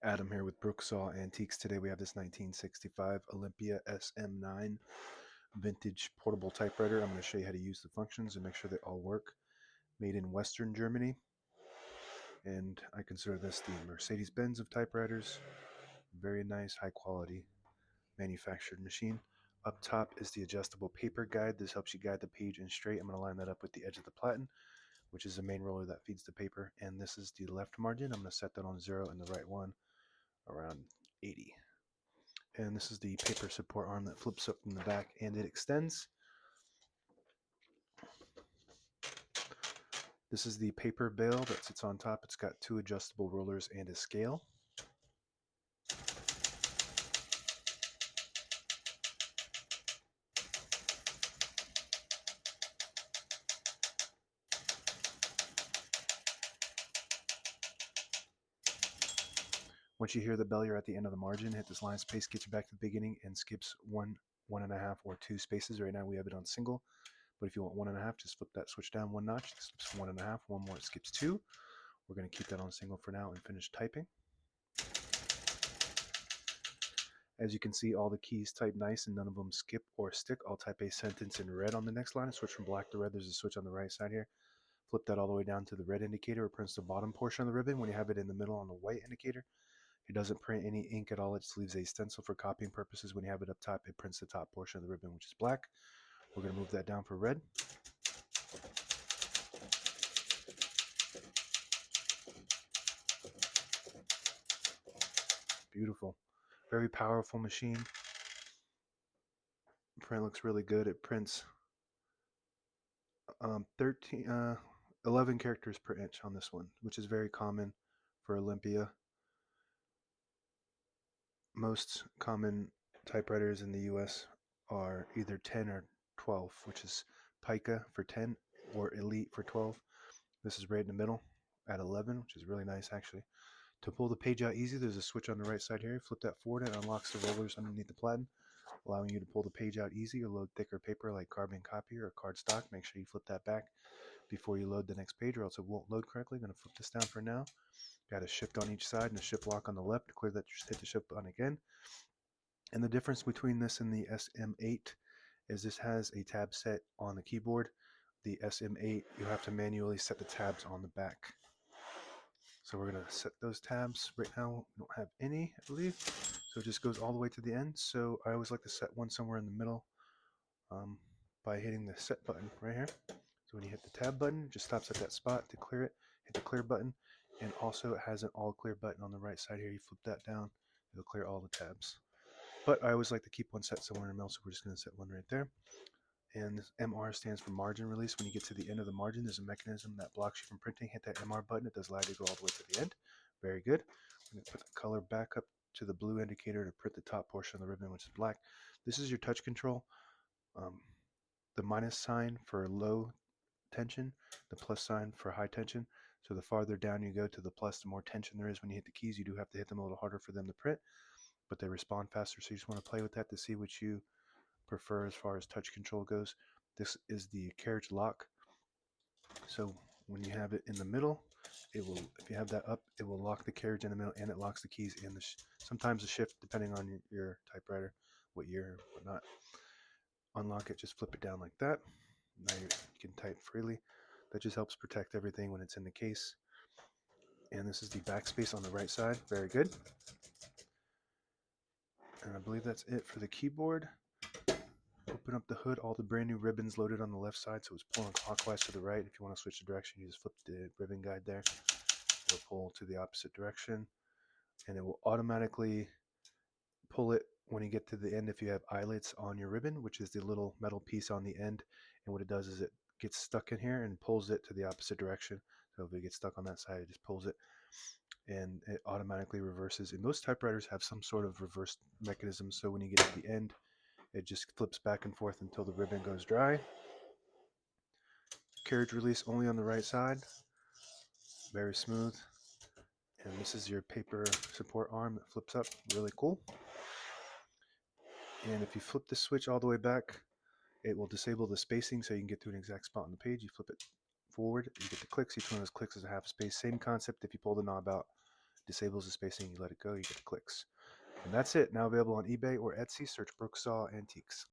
Adam here with Brooksaw Antiques. Today we have this 1965 Olympia SM9 vintage portable typewriter. I'm going to show you how to use the functions and make sure they all work. Made in Western Germany, and I consider this the Mercedes-Benz of typewriters. Very nice, high quality manufactured machine. Up top is the adjustable paper guide. This helps you guide the page in straight. I'm going to line that up with the edge of the platen, which is the main roller that feeds the paper. And this is the left margin. I'm going to set that on 0 and the right one around 80. And this is the paper support arm that flips up in the back and it extends. This is the paper bale that sits on top. It's got 2 adjustable rollers and a scale. Once you hear the bell, you're at the end of the margin. Hit this line space, gets you back to the beginning, and skips 1.5, or 2 spaces. Right now we have it on single, but if you want 1.5, just flip that switch down 1 notch. It skips 1.5. One more, it skips 2. We're going to keep that on single for now and finish typing. As you can see, all the keys type nice and none of them skip or stick. I'll type a sentence in red on the next line and switch from black to red. There's a switch on the right side here. Flip that all the way down to the red indicator. It prints the bottom portion of the ribbon. When you have it in the middle on the white indicator, it doesn't print any ink at all. It just leaves a stencil for copying purposes. When you have it up top, it prints the top portion of the ribbon, which is black. We're going to move that down for red. Beautiful. Very powerful machine. Print looks really good. It prints 11 characters per inch on this one, which is very common for Olympia. Most common typewriters in the US are either 10 or 12, which is Pica for 10 or Elite for 12. This is right in the middle at 11, which is really nice actually. To pull the page out easy, there's a switch on the right side here. Flip that forward and it unlocks the rollers underneath the platen, allowing you to pull the page out easy or load thicker paper like carbon copy or cardstock. Make sure you flip that back before you load the next page or else it won't load correctly. I'm going to flip this down for now. Got a shift on each side and a shift lock on the left. To clear that, just hit the shift button again. And the difference between this and the SM8 is this has a tab set on the keyboard. The SM8, you have to manually set the tabs on the back. So we're going to set those tabs. Right now, we don't have any, I believe. So it just goes all the way to the end. So I always like to set one somewhere in the middle by hitting the set button right here. So when you hit the tab button, it just stops at that spot. To clear it, hit the clear button. And also it has an all clear button on the right side here. You flip that down, it'll clear all the tabs. But I always like to keep one set somewhere in the middle, so we're just going to set one right there. And this MR stands for margin release. When you get to the end of the margin, there's a mechanism that blocks you from printing. Hit that MR button. It does allow you to go all the way to the end. Very good. I'm going to put the color back up to the blue indicator to print the top portion of the ribbon, which is black. This is your touch control. The minus sign for low tension, the plus sign for high tension. So the farther down you go to the plus, the more tension there is when you hit the keys. You do have to hit them a little harder for them to print, but they respond faster. So you just want to play with that to see what you prefer as far as touch control goes. This is the carriage lock. So when you have it in the middle, it will, if you have that up, it will lock the carriage in the middle and it locks the keys in the sometimes the shift depending on your typewriter, what year, whatnot. Unlock it, just flip it down like that. Now you can type freely. That just helps protect everything when it's in the case. And this is the backspace on the right side. Very good. And I believe that's it for the keyboard. Open up the hood, all the brand new ribbons loaded on the left side, so it's pulling clockwise to the right. If you want to switch the direction, you just flip the ribbon guide there. It'll pull to the opposite direction, and it will automatically pull it when you get to the end if you have eyelets on your ribbon, which is the little metal piece on the end. And what it does is it gets stuck in here and pulls it to the opposite direction. So if it gets stuck on that side, it just pulls it and it automatically reverses. And most typewriters have some sort of reverse mechanism, so when you get to the end, it just flips back and forth until the ribbon goes dry. Carriage release only on the right side. Very smooth. And this is your paper support arm that flips up. Really cool. And if you flip the switch all the way back, it will disable the spacing so you can get to an exact spot on the page. You flip it forward, you get the clicks. Each one of those clicks is a half space. Same concept if you pull the knob out Disables the spacing, you let it go, you get the clicks. And that's it. Now available on eBay or Etsy. Search Brooksaw Antiques.